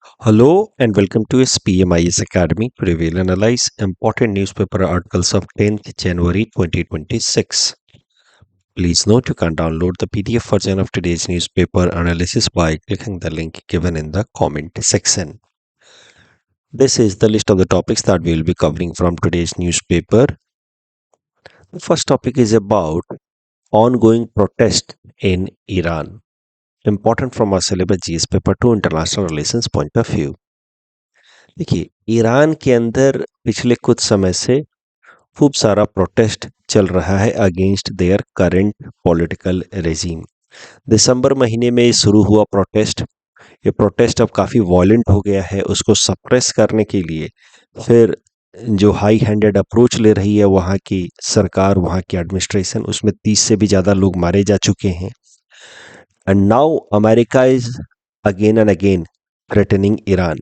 Hello and welcome to SPMIS Academy. Today we'll analyze important newspaper articles of 10th January 2026. Please note you can download the PDF version of today's newspaper analysis by clicking the link given in the comment section. This is the list of the topics that we will be covering from today's newspaper. The first topic is about ongoing protest in Iran. Important from our syllabus GS paper 2 international relations point of view. देखिए Iran के अंदर पिछले कुछ समय से खूब सारा protest चल रहा है against their current political regime. दिसंबर महीने में शुरू हुआ प्रोटेस्ट। ये प्रोटेस्ट अब काफ़ी वॉयलेंट हो गया है। उसको सप्रेस करने के लिए फिर जो हाई हैंडेड अप्रोच ले रही है वहाँ की सरकार, वहाँ की एडमिनिस्ट्रेशन, उसमें 30 से भी ज़्यादा लोग मारे जा चुके हैं। And now America is again and again threatening Iran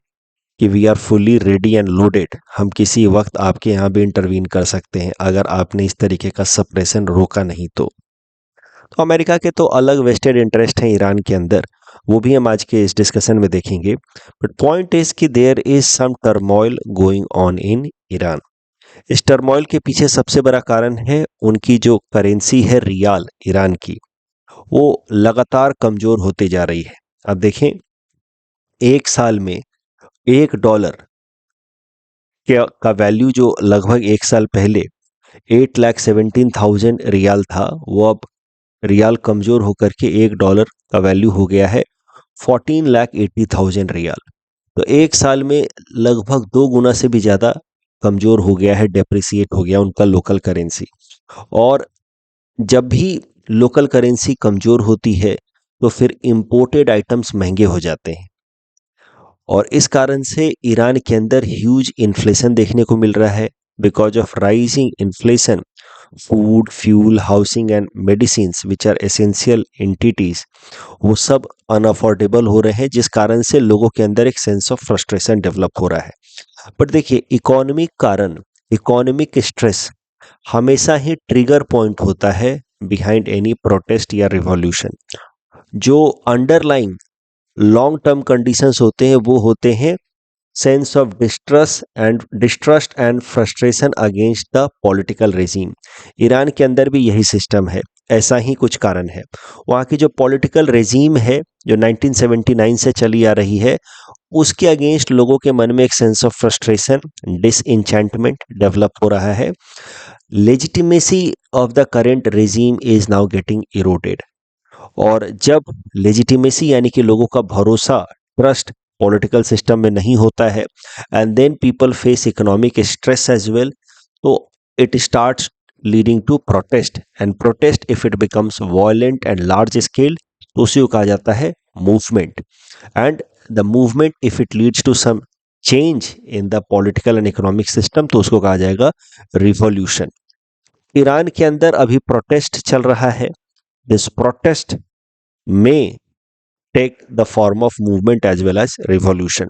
कि we are fully ready and loaded, हम किसी वक्त आपके यहाँ भी इंटरवीन कर सकते हैं अगर आपने इस तरीके का सप्रेशन रोका नहीं तो अमेरिका के तो अलग वेस्टेड इंटरेस्ट हैं ईरान के अंदर, वो भी हम आज के इस डिस्कशन में देखेंगे। बट पॉइंट इज कि there is some turmoil going on in Iran. इस टर्मोइल के पीछे सबसे बड़ा कारण है उनकी जो करेंसी है रियाल ईरान की, वो लगातार कमजोर होती जा रही है। अब देखें एक साल में $1 का वैल्यू जो लगभग एक साल पहले 8,17,000 रियाल था, वो अब रियाल कमजोर होकर के $1 का वैल्यू हो गया है 14,80,000 रियाल। तो एक साल में लगभग 2 गुना से भी ज़्यादा कमजोर हो गया है, डेप्रिसिएट हो गया उनका लोकल करेंसी। और जब भी लोकल करेंसी कमजोर होती है तो फिर इंपोर्टेड आइटम्स महंगे हो जाते हैं और इस कारण से ईरान के अंदर ह्यूज इन्फ्लेशन देखने को मिल रहा है। Because of rising inflation, food, fuel, housing and medicine which are essential entities, वो सब अनअफोर्डेबल हो रहे हैं, जिस कारण से लोगों के अंदर एक सेंस ऑफ फ्रस्ट्रेशन डेवलप हो रहा है। बट देखिए इकोनॉमिक कारण, इकोनॉमिक स्ट्रेस हमेशा ही ट्रिगर पॉइंट होता है बिहाइंड एनी प्रोटेस्ट या रिवॉल्यूशन। जो अंडरलाइंग लॉन्ग टर्म कंडीशंस होते हैं वो होते हैं sense of distrust and frustration against the political regime. Iran के अंदर भी यही सिस्टम है, ऐसा ही कुछ कारण है। वहाँ की जो पॉलिटिकल रेजीम है जो 1979 से चली आ रही है, उसके अगेंस्ट लोगों के मन में एक सेंस ऑफ फ्रस्ट्रेशन, डिसइंचेंटमेंट डेवलप हो रहा है। Legitimacy of the current regime is now getting eroded. और जब लेजिटिमेसी यानी कि लोगों का भरोसा, ट्रस्ट पॉलिटिकल सिस्टम में नहीं होता है, and then people face economic stress as well, तो it starts leading to protest, and protest if it becomes violent and large scale तो उसी को कहा जाता है movement. And the movement if it leads to some change in the political and economic system तो उसको कहा जाएगा रिवॉल्यूशन। ईरान के अंदर अभी प्रोटेस्ट चल रहा है। This protest may take the form of movement as well as revolution।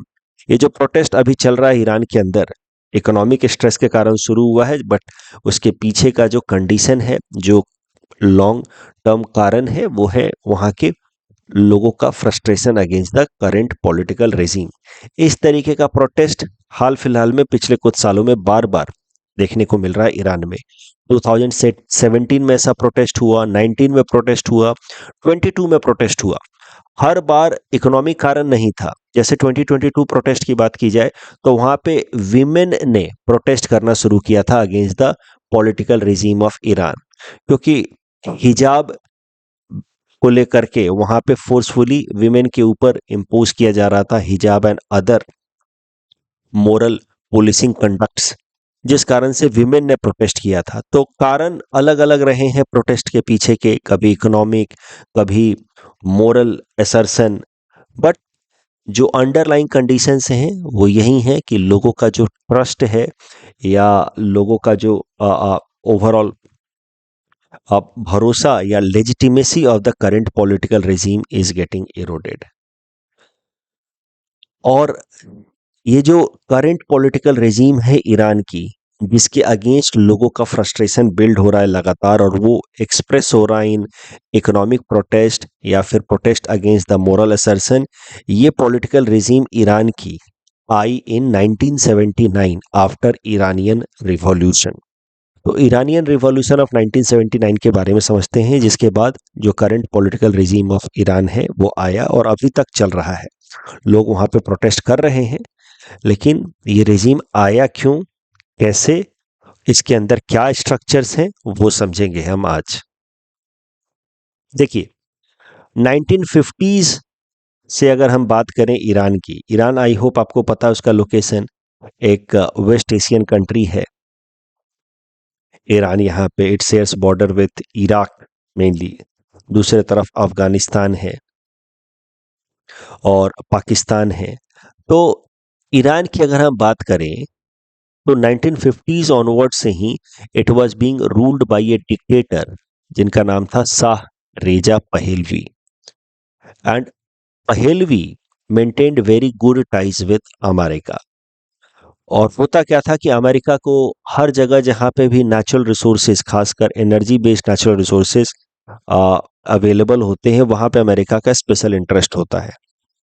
ये जो प्रोटेस्ट अभी चल रहा है ईरान के अंदर इकोनॉमिक स्ट्रेस के कारण शुरू हुआ है, बट उसके पीछे का जो कंडीशन है, जो लॉन्ग टर्म कारण है, वो है वहाँ के लोगों का frustration against the current political regime. इस तरीके का प्रोटेस्ट हाल फिलहाल में पिछले कुछ सालों में बार बार देखने को मिल रहा है ईरान में। 2017 में ऐसा प्रोटेस्ट हुआ, 19 में प्रोटेस्ट हुआ, 22 में प्रोटेस्ट हुआ। हर बार इकोनॉमिक कारण नहीं था। जैसे 2022 प्रोटेस्ट की बात की जाए तो वहां पे विमेन ने प्रोटेस्ट करना शुरू किया था against the political regime of Iran, क्योंकि हिजाब को लेकर के वहां पे फोर्सफुली विमेन के ऊपर इम्पोज किया जा रहा था हिजाब and other moral policing conducts, जिस कारण से विमेन ने प्रोटेस्ट किया था। तो कारण अलग अलग रहे हैं प्रोटेस्ट के पीछे के, कभी इकोनॉमिक, कभी मोरल असर्शन, बट जो अंडरलाइंग कंडीशंस हैं वो यही हैं कि लोगों का जो ट्रस्ट है या लोगों का जो ओवरऑल भरोसा या legitimacy of the current political regime is getting eroded. और ये जो करंट पॉलिटिकल रेजीम है ईरान की, जिसके अगेंस्ट लोगों का फ्रस्ट्रेशन बिल्ड हो रहा है लगातार, और वो एक्सप्रेस हो रहा है इन इकोनॉमिक प्रोटेस्ट या फिर protest against the moral assertion. ये पॉलिटिकल रिजीम ईरान की आई इन 1979 आफ्टर ईरानियन रिवॉल्यूशन। तो ईरानियन रिवॉल्यूशन ऑफ 1979 के बारे में समझते हैं, जिसके बाद जो current political regime of Iran है वो आया और अभी तक चल रहा है। लोग वहाँ पे प्रोटेस्ट कर रहे हैं, लेकिन ये रिजीम आया क्यों, कैसे, इसके अंदर क्या स्ट्रक्चर्स हैं, वो समझेंगे हम आज। देखिए, 1950s से अगर हम बात करें ईरान की, ईरान आई होप आपको पता है उसका लोकेशन, एक वेस्ट एशियन कंट्री है ईरान। यहाँ पे it shares border with Iraq mainly, दूसरे तरफ अफगानिस्तान है और पाकिस्तान है। तो ईरान की अगर हम बात करें तो 1950s ऑनवर्ड से ही it was being ruled by a dictator जिनका नाम था Shah Reza Pahlavi. And Pahlavi maintained very good ties with America. और होता क्या था कि अमेरिका को हर जगह जहाँ पे भी नेचुरल रिसोर्सेज, खासकर energy based natural resources available होते हैं, वहाँ पे अमेरिका का स्पेशल इंटरेस्ट होता है।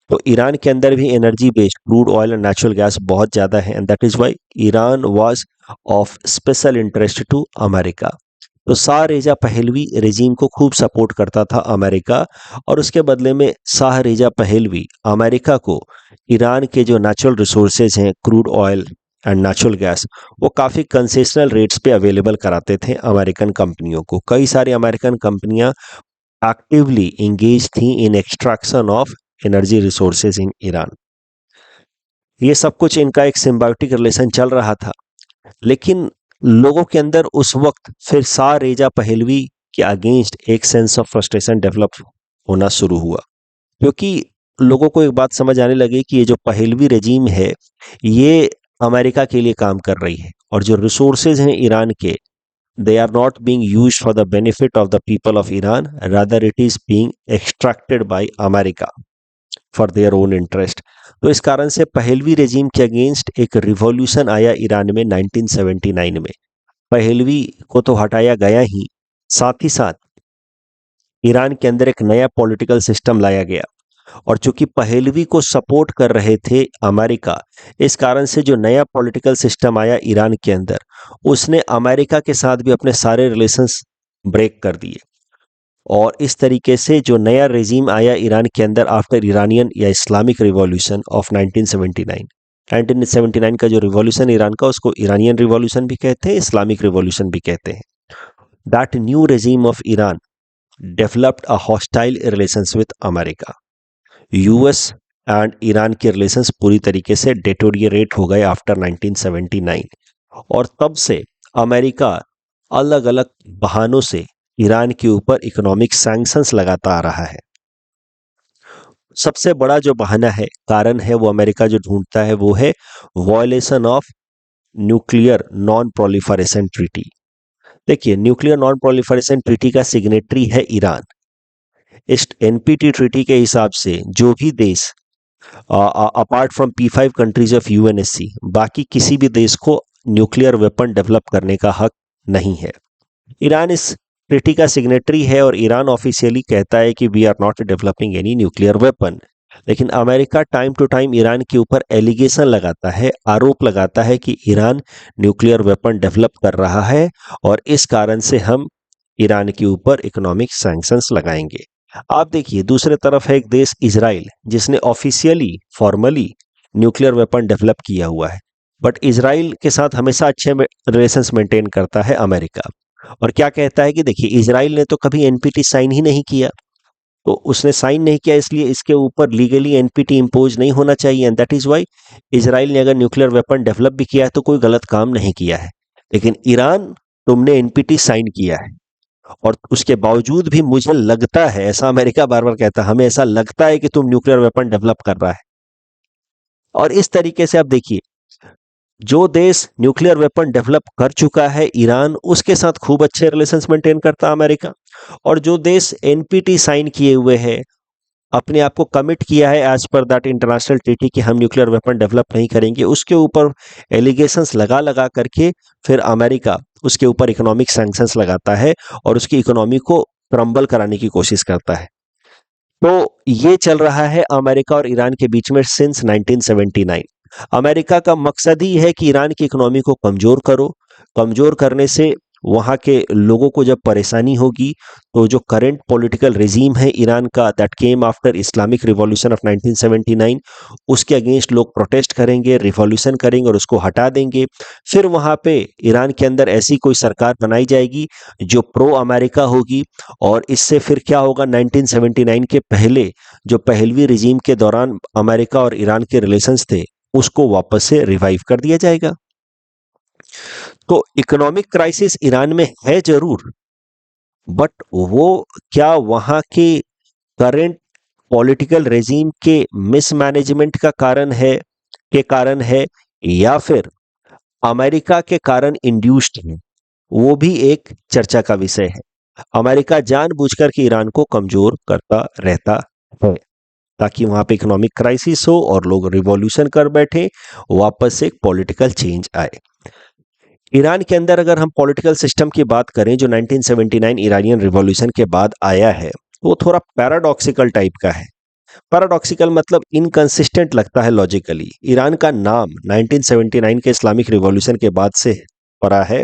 तो ईरान के अंदर भी energy based crude oil and natural gas बहुत ज़्यादा है, and that is why Iran was of special interest to America. तो शाह रेजा पहलवी रेजीम को खूब सपोर्ट करता था अमेरिका, और उसके बदले में शाह रेजा पहलवी अमेरिका को ईरान के जो नेचुरल रिसोर्सेज हैं, crude oil and natural gas, वो काफ़ी कंसेशनल रेट्स पे अवेलेबल कराते थे अमेरिकन कंपनियों को। कई सारी अमेरिकन कंपनियां एक्टिवली इंगेज थी in extraction of energy resources in Iran. ये सब कुछ इनका एक सिम्बायोटिक रिलेशन चल रहा था, लेकिन लोगों के अंदर उस वक्त फिर शाह रेजा पहलवी के अगेंस्ट एक सेंस ऑफ फ्रस्ट्रेशन डेवलप होना शुरू हुआ, क्योंकि लोगों को एक बात समझ आने लगी कि ये जो पहलवी रेजीम है ये अमेरिका के लिए काम कर रही है, और जो रिसोर्सेज हैं ईरान के, they are not being used for the benefit of the people of Iran, rather it is being extracted by America for their own interest। तो इस कारण से पहलवी रेजीम के अगेंस्ट एक रिवॉल्यूशन आया ईरान में 1979 में। पहलवी को तो हटाया गया ही, साथ ही साथ ईरान के अंदर एक नया पॉलिटिकल सिस्टम लाया गया, और चूंकि पहलवी को सपोर्ट कर रहे थे अमेरिका, इस कारण से जो नया पॉलिटिकल सिस्टम आया ईरान के अंदर, उसने अमेरिका के साथ भी अपने सारे रिलेशंस ब्रेक कर दिए। और इस तरीके से जो नया रेजीम आया ईरान के अंदर आफ्टर ईरानियन या इस्लामिक रिवॉल्यूशन ऑफ 1979 का जो रिवॉल्यूशन ईरान का, उसको ईरानियन रिवॉल्यूशन भी कहते हैं, इस्लामिक रिवॉल्यूशन भी कहते हैं। That new regime of Iran developed a hostile relations with America. US and Iran के रिलेशंस पूरी तरीके से डेटोरिएट हो गए आफ्टर 1979, और तब से अमेरिका अलग अलग बहानों से ईरान के ऊपर इकोनॉमिक सैंक्शंस लगाता आ रहा है। सबसे बड़ा जो बहाना है, कारण है, वो अमेरिका जो ढूंढता है वो है violation of nuclear non proliferation treaty. देखिए, न्यूक्लियर नॉन प्रोलिफरेशन ट्रीटी का सिग्नेटरी है ईरान। इस एनपीटी ट्रीटी के हिसाब से जो भी देश apart from P5 countries of UNSC, बाकी किसी भी देश को न्यूक्लियर वेपन डेवलप करने का हक नहीं है। ईरान इस ट्रीटी का सिग्नेटरी है, और ईरान ऑफिशियली कहता है कि we are not developing any nuclear weapon. लेकिन America time to time Iran के ऊपर एलिगेशन लगाता है, आरोप लगाता है कि ईरान न्यूक्लियर वेपन डेवलप कर रहा है, और इस कारण से हम ईरान के ऊपर इकोनॉमिक सैंक्शंस लगाएंगे। आप देखिए, दूसरे तरफ है एक देश इजराइल, जिसने officially formally nuclear weapon develop किया हुआ है, बट इजराइल के साथ हमेशा अच्छे रिलेशंस मेंटेन करता है अमेरिका। और क्या कहता है कि देखिए, इजराइल ने तो कभी एनपीटी साइन ही नहीं किया, तो उसने साइन नहीं किया, इसलिए इसके ऊपर लीगली एनपीटी इम्पोज नहीं होना चाहिए, and that is why Israel ने अगर न्यूक्लियर वेपन डेवलप भी किया है तो कोई गलत काम नहीं किया है। लेकिन ईरान, तुमने एनपीटी साइन किया है, और उसके बावजूद भी मुझे लगता है, ऐसा अमेरिका बार बार कहता है, हमें ऐसा लगता है कि तुम न्यूक्लियर वेपन डेवलप कर रहा है। और इस तरीके से आप देखिए, जो देश न्यूक्लियर वेपन डेवलप कर चुका है ईरान, उसके साथ खूब अच्छे रिलेशंस मेंटेन करता है अमेरिका, और जो देश एनपीटी साइन किए हुए है अपने आप को कमिट किया है as per that international treaty कि हम न्यूक्लियर वेपन डेवलप नहीं करेंगे, उसके ऊपर एलिगेशंस लगा लगा करके फिर अमेरिका उसके ऊपर इकोनॉमिक सैंक्शंस लगाता है और उसकी इकोनॉमी को क्रम्बल कराने की कोशिश करता है। तो ये चल रहा है अमेरिका और ईरान के बीच में सिंस 1979। अमेरिका का मकसद ही है कि ईरान की इकोनॉमी को कमजोर करो, कमजोर करने से वहां के लोगों को जब परेशानी होगी तो जो करंट पॉलिटिकल रिजीम है ईरान का that came after Islamic revolution of 1979, उसके अगेंस्ट लोग प्रोटेस्ट करेंगे, रिवॉल्यूशन करेंगे और उसको हटा देंगे। फिर वहां पे ईरान के अंदर ऐसी कोई सरकार बनाई जाएगी जो प्रो अमेरिका होगी और इससे फिर क्या होगा, 1979 के पहले जो पहलवी रिजीम के दौरान अमेरिका और ईरान के रिलेशंस थे उसको वापस से रिवाइव कर दिया जाएगा। तो इकोनॉमिक क्राइसिस ईरान में है जरूर, बट वो क्या वहां के करंट पॉलिटिकल रेजिम के मिसमैनेजमेंट का कारण है या फिर अमेरिका के कारण इंड्यूस्ड है, वो भी एक चर्चा का विषय है। अमेरिका जानबूझकर के ईरान को कमजोर करता रहता है ताकि वहां पे इकोनॉमिक क्राइसिस हो और लोग रिवॉल्यूशन कर बैठे, वापस से एक पॉलिटिकल चेंज आए। ईरान के अंदर अगर हम पॉलिटिकल सिस्टम की बात करें जो 1979 ईरानियन रिवॉल्यूशन के बाद आया है, वो थोड़ा पैराडॉक्सिकल टाइप का है। पैराडॉक्सिकल मतलब इनकंसिस्टेंट लगता है लॉजिकली। ईरान का नाम 1979 के इस्लामिक रिवॉल्यूशन के बाद से पड़ा है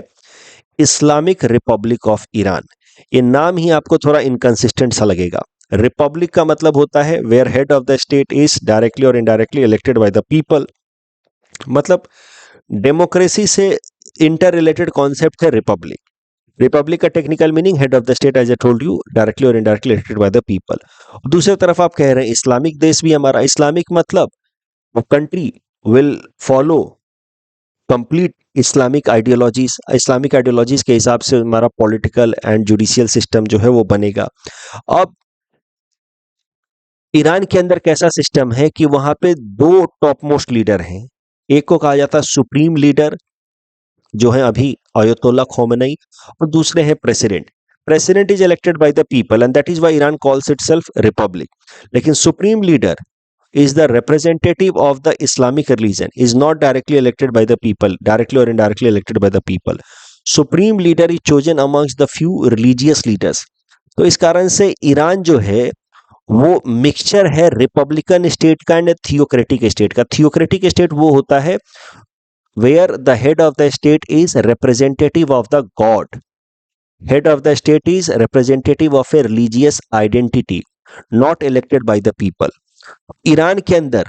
इस्लामिक रिपब्लिक ऑफ ईरान। ये नाम ही आपको थोड़ा इनकंसिस्टेंट सा लगेगा। रिपब्लिक का मतलब होता है where head of the state is directly और indirectly elected by the people, मतलब डेमोक्रेसी से इंटर रिलेटेड कॉन्सेप्ट है रिपब्लिक। रिपब्लिक का technical meaning head of the state, as I told you, directly और indirectly elected by the people. दूसरी तरफ आप कह रहे हैं इस्लामिक देश भी हमारा, इस्लामिक मतलब country will follow complete Islamic ideologies के हिसाब से हमारा पॉलिटिकल एंड जुडिशियल सिस्टम जो है वो बनेगा। अब ईरान के अंदर कैसा सिस्टम है कि वहां पे दो टॉप मोस्ट लीडर हैं। एक को कहा जाता है सुप्रीम लीडर जो है अभी अयतोल्ला खोमेनी, और दूसरे हैं president. President is elected by the people and that is why Iran calls itself republic. लेकिन supreme leader is the representative of the Islamic religion, is not directly elected by the people, directly or indirectly elected by the people. Supreme leader is chosen amongst the few religious leaders. तो इस कारण से Iran जो है वो mixture है republican state का and theocratic state का। थियोक्रेटिक स्टेट वो होता है where the head of the state is representative of the god, head of the state is representative of a religious identity, not elected by the people. Iran के अंदर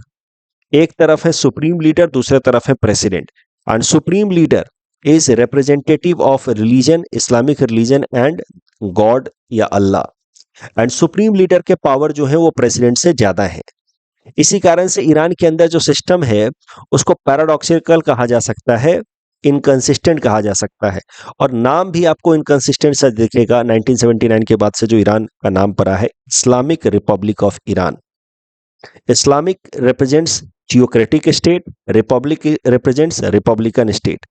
एक तरफ है supreme leader, दूसरे तरफ है president, and supreme leader is representative of religion, Islamic religion and God या अल्लाह, and supreme leader के पावर जो है वो प्रेसिडेंट से ज्यादा है। इसी कारण से ईरान के अंदर जो सिस्टम है उसको पैराडॉक्सिकल कहा जा सकता है, इनकंसिस्टेंट कहा जा सकता है, और नाम भी आपको इनकंसिस्टेंट सा दिखेगा। 1979 के बाद से जो ईरान का नाम पड़ा है Islamic Republic of Iran. Islamic represents theocratic state, Republic represents Republican state,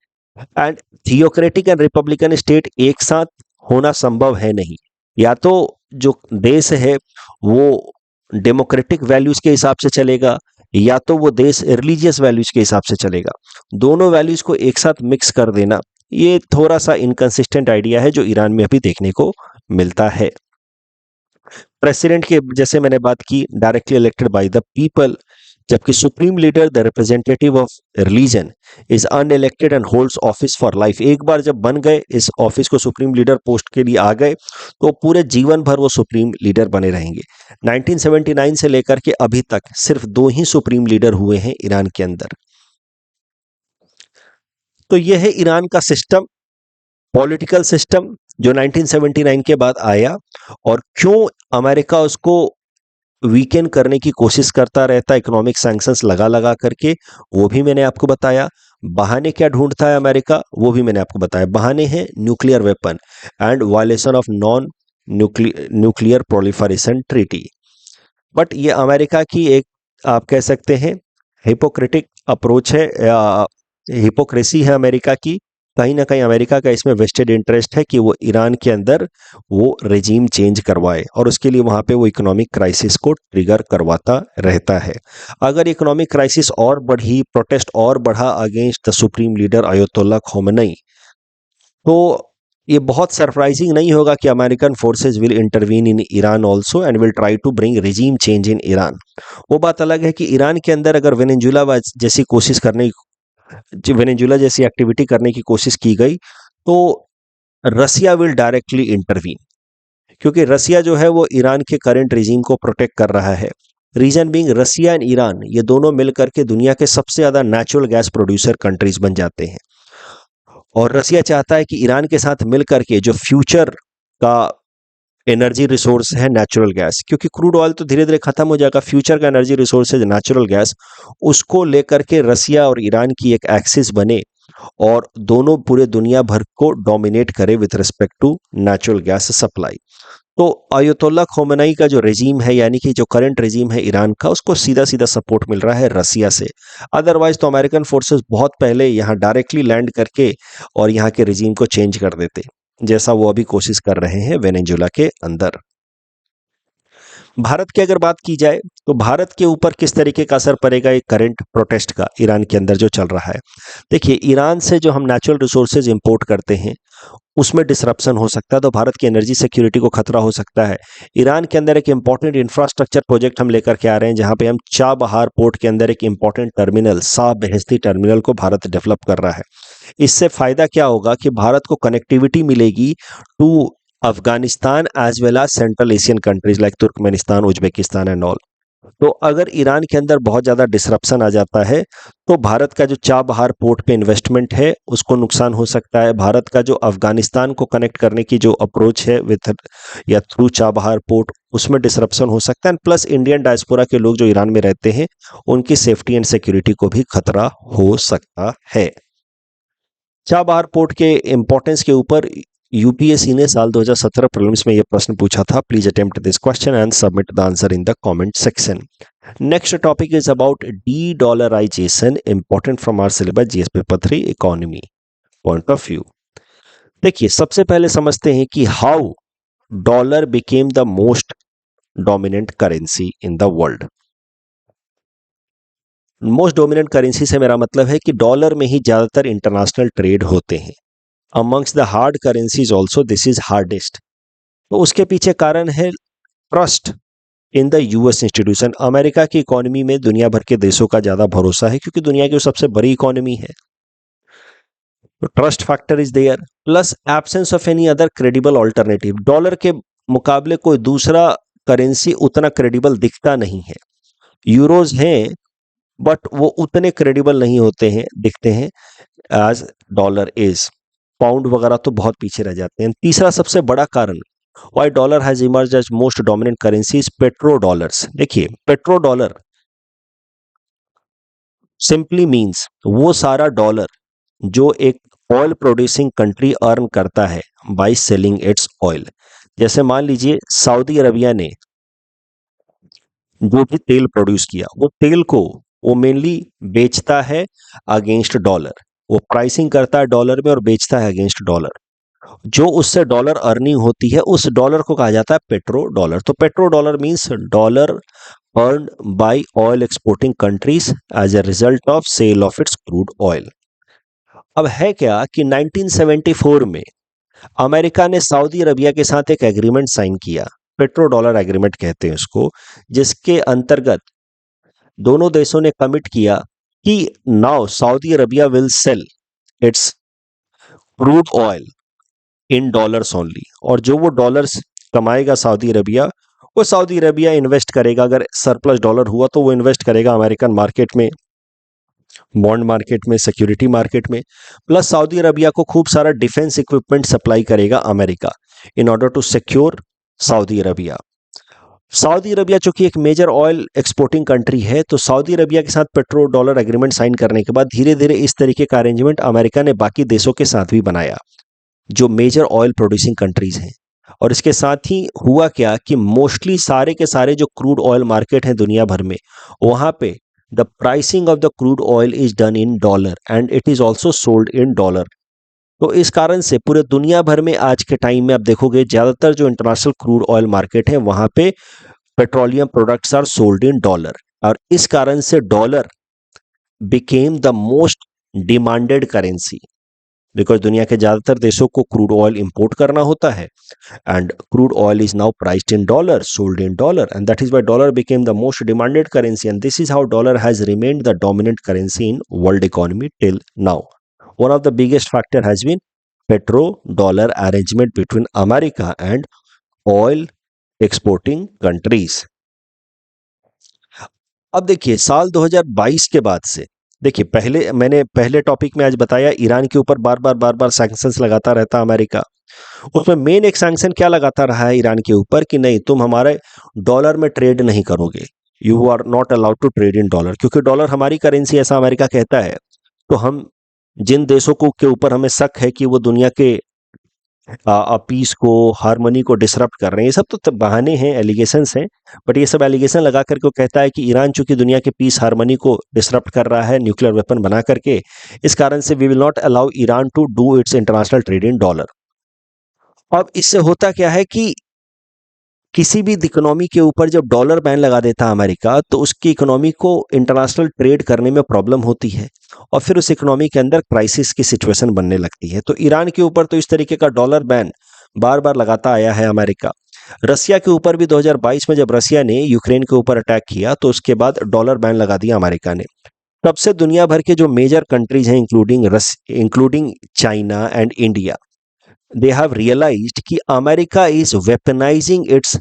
and theocratic and Republican state एक साथ होना संभव है नहीं। या तो जो देश है वो डेमोक्रेटिक वैल्यूज के हिसाब से चलेगा या तो वो देश रिलीजियस वैल्यूज के हिसाब से चलेगा। दोनों वैल्यूज को एक साथ मिक्स कर देना ये थोड़ा सा इनकंसिस्टेंट आइडिया है जो ईरान में अभी देखने को मिलता है। प्रेसिडेंट के जैसे मैंने बात की directly elected by the people, जबकि supreme leader the representative of religion is unelected and holds office for life. एक बार जब बन गए इस ऑफिस को, सुप्रीम लीडर पोस्ट के लिए आ गए, तो पूरे जीवन भर वो सुप्रीम लीडर बने रहेंगे। 1979 से लेकर के अभी तक सिर्फ 2 ही सुप्रीम लीडर हुए हैं ईरान के अंदर। तो यह है ईरान का सिस्टम, पॉलिटिकल सिस्टम जो 1979 के बाद आया, और क्यों अमेरिका उसको वीकेंड करने की कोशिश करता रहता, इकोनॉमिक सैंक्शंस लगा लगा करके, वो भी मैंने आपको बताया। बहाने क्या ढूंढता है अमेरिका, वो भी मैंने आपको बताया। बहाने हैं nuclear weapon and violation of non nuclear proliferation treaty. But ये अमेरिका की एक, आप कह सकते हैं, हिपोक्रेटिक अप्रोच है या हिपोक्रेसी है अमेरिका की, कहीं ना कहीं अमेरिका का इसमें वेस्टेड इंटरेस्ट है कि वो ईरान के अंदर वो रेजीम चेंज करवाए और उसके लिए वहां पे वो इकोनॉमिक क्राइसिस को ट्रिगर करवाता रहता है। अगर इकोनॉमिक क्राइसिस और बढ़ी, प्रोटेस्ट और बढ़ा against the supreme leader Ayatollah Khomeini, तो ये बहुत सरप्राइजिंग नहीं होगा कि American forces will intervene in Iran also and will try to bring regime change in Iran. वो बात अलग है कि ईरान के अंदर अगर वेनेजुला जैसी एक्टिविटी करने की कोशिश की गई तो रसिया विल डायरेक्टली इंटरवीन, क्योंकि रसिया जो है वो ईरान के करंट रिजीम को प्रोटेक्ट कर रहा है। Reason being Russia and Iran ये दोनों मिलकर के दुनिया के सबसे ज्यादा नेचुरल गैस प्रोड्यूसर कंट्रीज बन जाते हैं और रसिया चाहता है कि ईरान के साथ मिलकर के जो फ्यूचर का एनर्जी रिसोर्स है नेचुरल गैस, क्योंकि क्रूड ऑयल तो धीरे धीरे खत्म हो जाएगा, फ्यूचर का एनर्जी रिसोर्स है नेचुरल गैस, उसको लेकर के रसिया और ईरान की एक एक्सिस बने और दोनों पूरे दुनिया भर को डोमिनेट करे with respect to natural gas supply. तो अयतुल्ला खोमेनी का जो रेजीम है, यानी कि जो करंट रेजीम है ईरान का, उसको सीधा सीधा सपोर्ट मिल रहा है रसिया से। अदरवाइज तो अमेरिकन फोर्सेस बहुत पहले यहाँ डायरेक्टली लैंड करके और यहाँ के रेजीम को चेंज कर देते, जैसा वो अभी कोशिश कर रहे हैं वेनेजुला के अंदर। भारत की अगर बात की जाए तो भारत के ऊपर किस तरीके का असर पड़ेगा एक करंट प्रोटेस्ट का ईरान के अंदर जो चल रहा है। देखिए, ईरान से जो हम नेचुरल रिसोर्सेज इंपोर्ट करते हैं उसमें डिसरप्शन हो सकता है, तो भारत की एनर्जी सिक्योरिटी को खतरा हो सकता है। ईरान के अंदर एक इंपॉर्टेंट इंफ्रास्ट्रक्चर प्रोजेक्ट हम लेकर के आ रहे हैं, जहां पे हम चाबहार पोर्ट के अंदर एक इंपॉर्टेंट टर्मिनल, शाह बेहेस्ती टर्मिनल को भारत डेवलप कर रहा है। इससे फायदा क्या होगा कि भारत को कनेक्टिविटी मिलेगी to Afghanistan as well as central Asian countries like Turkmenistan, Uzbekistan and all. तो अगर ईरान के अंदर बहुत ज्यादा डिसरप्शन आ जाता है तो भारत का जो चाबहार पोर्ट पे इन्वेस्टमेंट है उसको नुकसान हो सकता है। भारत का जो अफगानिस्तान को कनेक्ट करने की जो अप्रोच है विथ या थ्रू चाबहार पोर्ट, उसमें डिसरप्शन हो सकता है। प्लस इंडियन डायस्पोरा के लोग जो ईरान में रहते हैं उनकी सेफ्टी एंड सिक्योरिटी को भी खतरा हो सकता है। चाबहार पोर्ट के इंपॉर्टेंस के ऊपर यूपीएससी ने साल 2017 प्रीलिम्स में यह प्रश्न पूछा था। Please attempt this question and submit the answer in the comment section. Next topic is about de dollarization, important from our syllabus GS paper 3 economy point of view. देखिए, सबसे पहले समझते हैं कि how dollar became the most dominant currency in the world. Most dominant currency से मेरा मतलब है कि डॉलर में ही ज्यादातर इंटरनेशनल ट्रेड होते हैं। Amongst the hard currencies also this is hardest. तो उसके पीछे कारण है trust in the US institution. America की इकोनॉमी में दुनिया भर के देशों का ज्यादा भरोसा है क्योंकि दुनिया की सबसे बड़ी इकोनॉमी है, तो trust factor is there. Plus absence of any other credible alternative. Dollar के मुकाबले कोई दूसरा करेंसी उतना क्रेडिबल दिखता नहीं है। यूरोज हैं बट वो उतने क्रेडिबल नहीं होते हैं, दिखते हैं एज डॉलर इज। पाउंड वगैरह तो बहुत पीछे रह जाते हैं। तीसरा सबसे बड़ा कारण why dollar has emerged as most dominant currency is petro dollars. देखिए, पेट्रो डॉलर सिंपली मींस वो सारा डॉलर जो एक ऑयल प्रोड्यूसिंग कंट्री अर्न करता है बाय सेलिंग इट्स ऑयल। जैसे मान लीजिए सऊदी अरबिया ने जो भी तेल प्रोड्यूस किया, वो तेल को वो मेनली बेचता है अगेंस्ट डॉलर। वो प्राइसिंग करता है डॉलर में और बेचता है अगेंस्ट डॉलर। जो उससे डॉलर अर्निंग होती है उस डॉलर को कहा जाता है पेट्रो डॉलर। तो petro dollar means dollar earned by oil exporting countries as a result of sale of its crude oil. अब है क्या कि 1974 में अमेरिका ने सऊदी अरबिया के साथ एक एग्रीमेंट साइन किया, पेट्रो डॉलर एग्रीमेंट कहते हैं उसको, जिसके अंतर्गत दोनों देशों ने कमिट किया कि now Saudi Arabia will sell its crude oil in dollars only. और जो वो डॉलर्स कमाएगा सऊदी अरबिया, वो सऊदी अरबिया इन्वेस्ट करेगा। अगर सरप्लस डॉलर हुआ तो वो इन्वेस्ट करेगा अमेरिकन मार्केट में, बॉन्ड मार्केट में, सिक्योरिटी मार्केट में। प्लस सऊदी अरबिया को खूब सारा डिफेंस इक्विपमेंट सप्लाई करेगा America in order to secure Saudi Arabia. Saudi Arabia चूंकि एक मेजर ऑयल एक्सपोर्टिंग कंट्री है, तो सऊदी अरबिया के साथ पेट्रो डॉलर एग्रीमेंट साइन करने के बाद धीरे धीरे इस तरीके का अरेंजमेंट अमेरिका ने बाकी देशों के साथ भी बनाया जो मेजर ऑयल प्रोड्यूसिंग कंट्रीज हैं। और इसके साथ ही हुआ क्या कि मोस्टली सारे के सारे जो क्रूड ऑयल मार्केट हैं दुनिया भर में, वहां पे the pricing of the crude oil is done in dollar and it is also sold in dollar. तो इस कारण से पूरे दुनिया भर में आज के टाइम में आप देखोगे ज्यादातर जो इंटरनेशनल क्रूड ऑयल मार्केट है वहां पे petroleum products are sold in dollar, और इस कारण से dollar became the most demanded currency, because दुनिया के ज्यादातर देशों को क्रूड ऑयल इंपोर्ट करना होता है, and crude oil is now priced in dollars, sold in dollar, and that is why dollar became the most demanded currency, and this is how dollar has remained the dominant currency in world economy till now. One of the biggest factor has been petro-dollar arrangement between America and oil exporting countries. अब देखिए साल 2022 के बाद से, देखिए पहले मैंने पहले टॉपिक में आज बताया ईरान के ऊपर बार बार सैंक्शंस लगाता रहता अमेरिका। उसमें मेन एक सैंक्शन क्या लगाता रहा है ईरान के ऊपर कि नहीं तुम हमारे डॉलर में ट्रेड नहीं करोगे, you are not allowed to trade in dollar, क्योंकि डॉलर हमारी करेंसी ऐसा अमेरिका कहता है। तो हम जिन देशों को के ऊपर हमें शक है कि वो दुनिया के पीस को, हारमोनी को डिसरप्ट कर रहे हैं, ये सब तो बहाने हैं, एलिगेशंस हैं, बट ये सब एलिगेशन लगा करके वो कहता है कि ईरान चूंकि दुनिया के पीस हारमोनी को डिसरप्ट कर रहा है न्यूक्लियर वेपन बना करके, इस कारण से we will not allow Iran to do its international trade in dollar. अब इससे होता क्या है कि किसी भी इकोनॉमी के ऊपर जब डॉलर बैन लगा देता है अमेरिका, तो उसकी इकोनॉमी को इंटरनेशनल ट्रेड करने में प्रॉब्लम होती है, और फिर उस इकोनॉमी के अंदर क्राइसिस की सिचुएशन बनने लगती है। तो ईरान के ऊपर तो इस तरीके का डॉलर बैन बार बार लगाता आया है अमेरिका। रसिया के ऊपर भी 2022 में जब रसिया ने यूक्रेन के ऊपर अटैक किया तो उसके बाद डॉलर बैन लगा दिया अमेरिका ने। तब से दुनिया भर के जो मेजर कंट्रीज हैं including China and India, they have realised कि America is weaponising its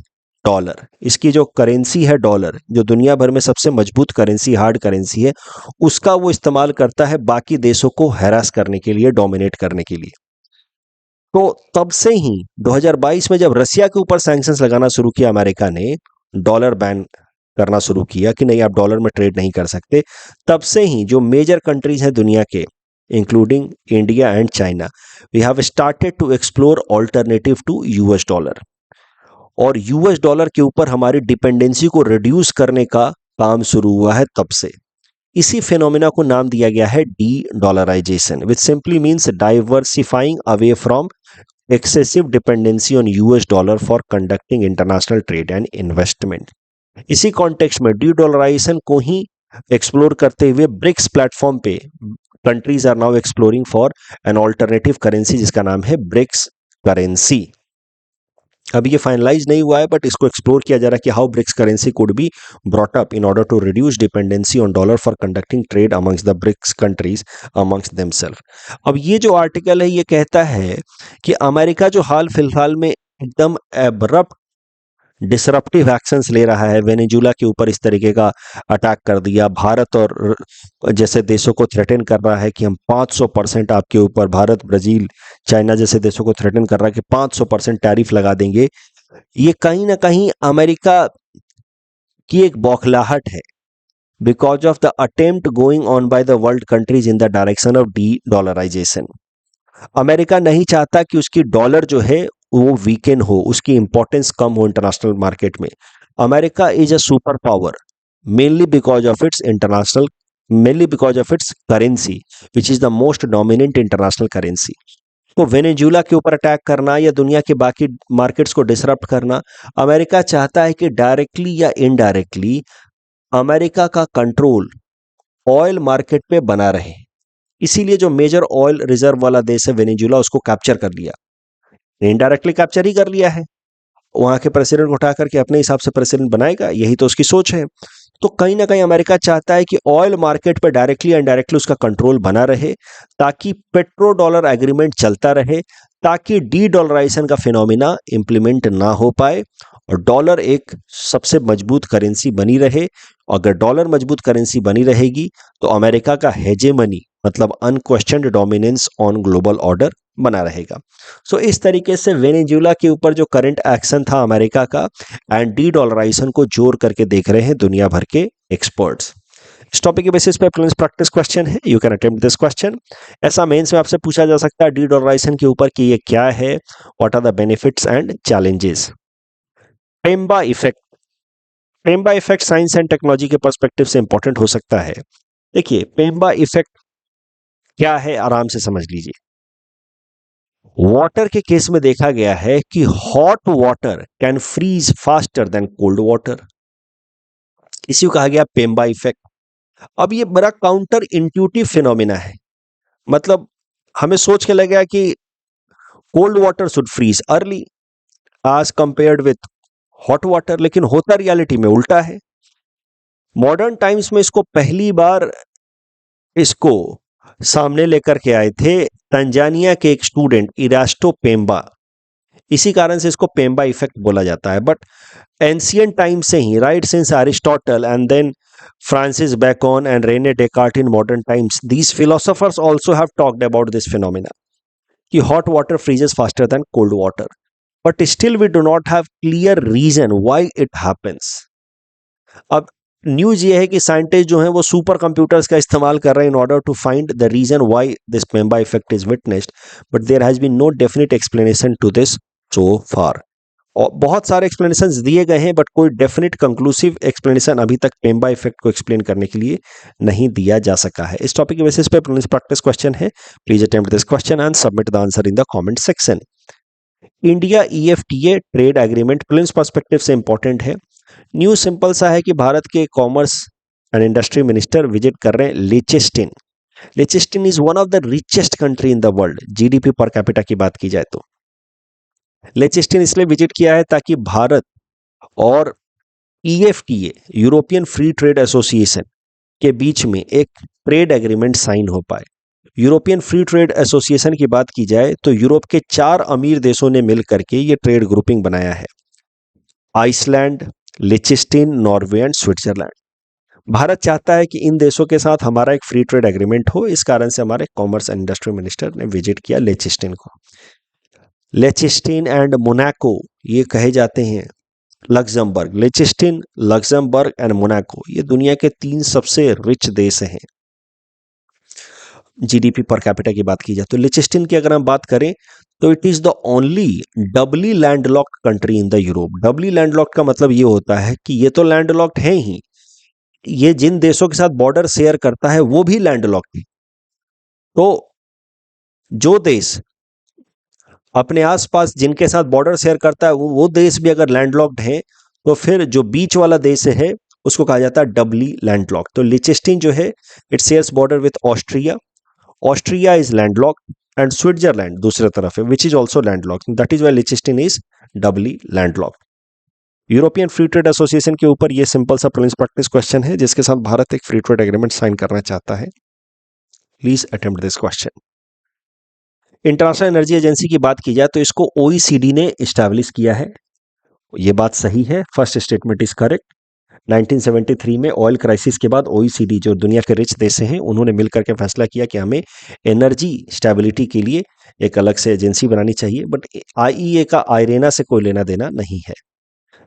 dollar. इसकी जो करेंसी है डॉलर, जो दुनिया भर में सबसे मजबूत करेंसी, हार्ड करेंसी है, उसका वो इस्तेमाल करता है बाकी देशों को हैरास करने के लिए, डोमिनेट करने के लिए। तो तब से ही 2022 में जब रसिया के ऊपर सैंक्शंस लगाना शुरू किया अमेरिका ने, डॉलर बैन करना शुरू किया कि नहीं आप डॉलर में ट्रेड नहीं कर सकते, तब से ही जो मेजर कंट्रीज हैं दुनिया के including India and China, we have started to explore alternative to US dollar, और यूएस डॉलर के ऊपर हमारी डिपेंडेंसी को रिड्यूस करने का काम शुरू हुआ है तब से। इसी फिनोमिना को नाम दिया गया है de dollarization, which simply means diversifying away from excessive dependency on US dollar for conducting international trade and investment. इसी कॉन्टेक्स्ट में डी डॉलराइजेशन को ही एक्सप्लोर करते हुए ब्रिक्स प्लेटफॉर्म पे countries are now exploring for an alternative currency जिसका नाम है ब्रिक्स करेंसी। अभी ये फाइनलाइज नहीं हुआ है, बट इसको एक्सप्लोर किया जा रहा है कि how BRICS currency could be brought up in order to reduce dependency on dollar for conducting trade amongst the BRICS countries amongst themself. अब ये जो आर्टिकल है ये कहता है कि अमेरिका जो हाल फिलहाल में एकदम एब्रप्ट डिसरप्टिव एक्शंस ले रहा है, वेनेजुला के ऊपर इस तरीके का अटैक कर दिया, भारत और जैसे देशों को थ्रेटन कर रहा है कि हम 500% आपके ऊपर, भारत, ब्राजील, चाइना जैसे देशों को थ्रेटन कर रहा है कि 500% टैरिफ लगा देंगे, ये कहीं ना कहीं अमेरिका की एक बौखलाहट है, because of the attempt going on by the world countries in the direction of de dollarization. America नहीं चाहता कि उसकी डॉलर जो है वो वीकेन हो, उसकी इंपॉर्टेंस कम हो इंटरनेशनल मार्केट में। America is a super power mainly because of its international, mainly because of its currency which is the most dominant international currency. तो वेनेजुला के ऊपर अटैक करना या दुनिया के बाकी मार्केट्स को डिसरप्ट करना, अमेरिका चाहता है कि डायरेक्टली या इनडायरेक्टली अमेरिका का कंट्रोल ऑयल मार्केट पे बना रहे। इसीलिए जो मेजर ऑयल रिजर्व वाला देश है वेनेजुला, उसको कैप्चर कर लिया, इनडायरेक्टली कैप्चर ही कर लिया है, वहां के प्रेसिडेंट को उठा करके अपने हिसाब से प्रेसिडेंट बनाएगा, यही तो उसकी सोच है। तो कहीं ना कहीं अमेरिका चाहता है कि ऑयल मार्केट पर डायरेक्टली इनडायरेक्टली उसका कंट्रोल बना रहे, ताकि पेट्रो डॉलर एग्रीमेंट चलता रहे, ताकि डी डॉलराइजेशन का फिनोमिना इंप्लीमेंट ना हो पाए और डॉलर एक सबसे मजबूत करेंसी बनी रहे। अगर डॉलर मजबूत करेंसी बनी रहेगी तो अमेरिका का हेजेमनी मतलब अनक्वेश्चनड डोमिनेंस ऑन ग्लोबल ऑर्डर बना रहेगा। सो इस तरीके से वेनेजुला के ऊपर जो करंट एक्शन था अमेरिका का एंड डी डॉलराइजेशन को जोड़ करके देख रहे हैं दुनिया भर के एक्सपर्ट्स। इस टॉपिक के बेसिस पे प्लीज प्रैक्टिस क्वेश्चन है, you can attempt this question. ऐसा मेंस में आपसे पूछा जा सकता है डी डॉलराइजेशन के ऊपर कि ये क्या है, what are the benefits and challenges. Mpemba effect, Mpemba effect science and technology के पर्सपेक्टिव से इंपॉर्टेंट हो सकता है। देखिए पेम्बा इफेक्ट क्या है, आराम से समझ लीजिए। वाटर के केस में देखा गया है कि hot water can freeze faster than cold water, इसी को कहा गया पेम्बा इफेक्ट। अब ये बड़ा काउंटर इंट्यूटिव फिनोमिना है, मतलब हमें सोच के लगेगा कि cold water should freeze early as compared with hot water, लेकिन होता रियलिटी में उल्टा है। मॉडर्न टाइम्स में इसको पहली बार इसको सामने लेकर के आए थे तंजानिया के एक स्टूडेंट इरास्टो पेम्बा, इसी कारण से इसको पेम्बा इफेक्ट बोला जाता है। बट एंशियंट टाइम से ही, right since Aristotle and then Francis Bacon and Rene Descartes in modern times, these philosophers also have talked about this phenomena कि hot water freezes faster than cold water, but still we do not have clear reason why it happens. अब news ये है कि scientist जो हैं वो super computers का इस्तेमाल कर रहे हैं in order to find the reason why this Mpemba effect is witnessed, but there has been no definite explanation to this so far. और बहुत सारे एक्सप्लेनेशंस दिए गए हैं, बट कोई डेफिनेट कंक्लूसिव एक्सप्लेनेशन अभी तक पेम्बा इफेक्ट को एक्सप्लेन करने के लिए नहीं दिया जा सका है। इस टॉपिक के बेसिस पे प्रैक्टिस क्वेश्चन है, please attempt this question and submit the answer in the comment section. India EFTA trade agreement prelims perspective से इंपॉर्टेंट है। न्यूज सिंपल सा है कि भारत के commerce and industry minister visit कर रहे हैं Liechtenstein. Liechtenstein is one of the richest country in the world, GDP per capita की बात की जाए तो। लिचेस्टिन इसलिए विजिट किया है ताकि भारत और EFTA European free trade association के बीच में एक ट्रेड एग्रीमेंट साइन हो पाए। यूरोपियन फ्री ट्रेड एसोसिएशन की बात की जाए तो यूरोप के 4 अमीर देशों ने मिलकर के ये ट्रेड ग्रुपिंग बनाया है, Iceland, Liechtenstein, Norway and Switzerland. Bharat चाहता है कि इन देशों के साथ हमारा एक फ्री ट्रेड एग्रीमेंट हो, इस कारण से हमारे कॉमर्स एंड इंडस्ट्री मिनिस्टर ने विजिट किया लिचेस्टिन को। लिचेस्टिन एंड मोनाको ये कहे जाते हैं लग्जमबर्ग, लिचेस्टिन, लग्जमबर्ग एंड मोनाको ये दुनिया के 3 सबसे रिच देश हैं जीडीपी पर कैपिटा की बात की जाए तो। लिचेस्टिन की अगर हम बात करें तो it is the only doubly landlocked country in the Europe. Doubly landlocked का मतलब ये होता है कि ये तो लैंडलॉक्ड है ही, ये जिन देशों के साथ बॉर्डर शेयर करता है वो भी लैंडलॉक्ड है। तो जो देश अपने आसपास जिनके साथ बॉर्डर शेयर करता है वो देश भी अगर लैंडलॉक्ड है तो फिर जो बीच वाला देश है उसको कहा जाता है डबली लैंडलॉक्ड। तो लिचेस्टिन जो है it shares border with Austria, Austria is landlocked and Switzerland दूसरी तरफ है which is also landlocked, that is why Liechtenstein is doubly landlocked. European free trade association के ऊपर ये सिंपल सा प्रिलिम्स प्रैक्टिस क्वेश्चन है जिसके साथ भारत एक फ्री ट्रेड एग्रीमेंट साइन करना चाहता है। Please attempt this question. International energy agency की बात की जाए तो इसको OECD ने इस्टेब्लिश किया है, ये बात सही है, फर्स्ट स्टेटमेंट इज करेक्ट। 1973 में ऑयल क्राइसिस के बाद OECD जो दुनिया के रिच देश हैं उन्होंने मिलकर के फैसला किया कि हमें एनर्जी स्टेबिलिटी के लिए एक अलग से एजेंसी बनानी चाहिए, बट IEA का आयरेना से कोई लेना देना नहीं है।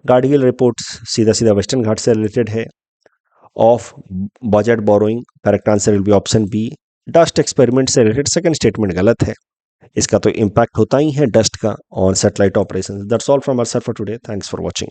गार्डियल रिपोर्ट्स सीधा सीधा वेस्टर्न घाट से रिलेटेड है। Of budget borrowing, correct answer will be option B. Dust experiment से रिलेटेड सेकंड स्टेटमेंट गलत है, इसका तो इम्पैक्ट होता ही है डस्ट का on satellite operation. That's all from our side for today, thanks for watching.